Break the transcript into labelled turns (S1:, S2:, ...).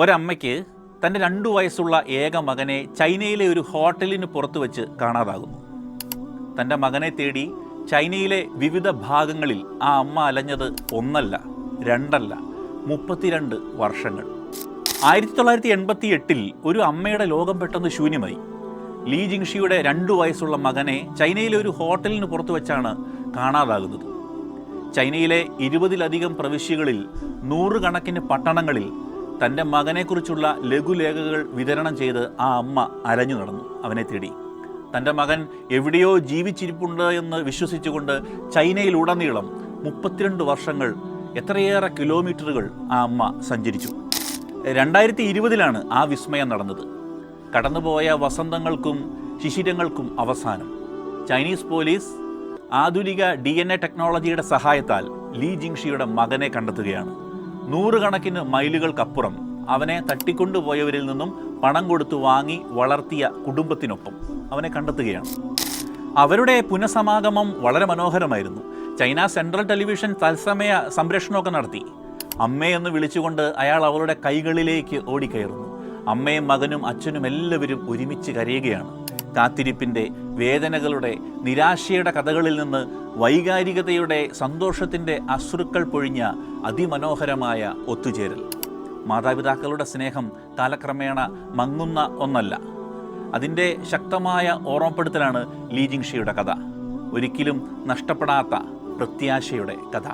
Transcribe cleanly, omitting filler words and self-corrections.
S1: ഒരമ്മയ്ക്ക് തൻ്റെ 2 വയസ്സുള്ള ഏക മകനെ ചൈനയിലെ ഒരു ഹോട്ടലിന് പുറത്തു വെച്ച് കാണാതാകുന്നു. തൻ്റെ മകനെ തേടി ചൈനയിലെ വിവിധ ഭാഗങ്ങളിൽ ആ അമ്മ അലഞ്ഞത് 1 അല്ല 2 അല്ല 32 വർഷങ്ങൾ. 1988 ഒരു അമ്മയുടെ ലോകം പെട്ടെന്ന് ശൂന്യമായി. ലീ ജിങ്ഷിയുടെ 2 വയസ്സുള്ള മകനെ ചൈനയിലെ ഒരു ഹോട്ടലിന് പുറത്തു വെച്ചാണ് കാണാതാകുന്നത്. ചൈനയിലെ 20-ലധികം പ്രവിശ്യകളിൽ 100 കണക്കിന് പട്ടണങ്ങളിൽ തൻ്റെ മകനെക്കുറിച്ചുള്ള ലഘുലേഖകൾ വിതരണം ചെയ്ത് ആ അമ്മ അലഞ്ഞു നടന്നു അവനെ തേടി. തൻ്റെ മകൻ എവിടെയോ ജീവിച്ചിരിപ്പുണ്ട് എന്ന് വിശ്വസിച്ചുകൊണ്ട് ചൈനയിലുടനീളം 32 വർഷങ്ങൾ എത്രയേറെ കിലോമീറ്ററുകൾ ആ അമ്മ സഞ്ചരിച്ചു. 2020 ആ വിസ്മയം നടന്നത്. കടന്നുപോയ വസന്തങ്ങൾക്കും ശിശിരങ്ങൾക്കും അവസാനം ചൈനീസ് പോലീസ് ആധുനിക DNA ടെക്നോളജിയുടെ സഹായത്താൽ ലീ ജിങ്ഷിയുടെ മകനെ കണ്ടെത്തുകയാണ്. 100 കണക്കിന് മൈലുകൾക്കപ്പുറം അവനെ തട്ടിക്കൊണ്ടുപോയവരിൽ നിന്നും പണം കൊടുത്തു വാങ്ങി വളർത്തിയ കുടുംബത്തിനൊപ്പം അവനെ കണ്ടെത്തുകയാണ്. അവരുടെ പുനഃസമാഗമം വളരെ മനോഹരമായിരുന്നു. ചൈന സെൻട്രൽ ടെലിവിഷൻ തത്സമയ സംപ്രേഷണമൊക്കെ നടത്തി. അമ്മയെന്ന് വിളിച്ചുകൊണ്ട് അയാൾ അവളുടെ കൈകളിലേക്ക് ഓടിക്കയറുന്നു. അമ്മയും മകനും അച്ഛനും എല്ലാവരും ഒരുമിച്ച് കരയുകയാണ്. കാത്തിരിപ്പിൻ്റെ, വേദനകളുടെ, നിരാശയുടെ കഥകളിൽ നിന്ന് വൈകാരികതയുടെ, സന്തോഷത്തിൻ്റെ അശ്രുക്കൾ പൊഴിഞ്ഞ അതിമനോഹരമായ ഒത്തുചേരൽ. മാതാപിതാക്കളുടെ സ്നേഹം കാലക്രമേണ മങ്ങുന്ന ഒന്നല്ല. അതിൻ്റെ ശക്തമായ ഓർമ്മപ്പെടുത്തലാണ് ലീ ജിങ്ഷിയുടെ കഥ. ഒരിക്കലും നഷ്ടപ്പെടാത്ത പ്രത്യാശയുടെ കഥ.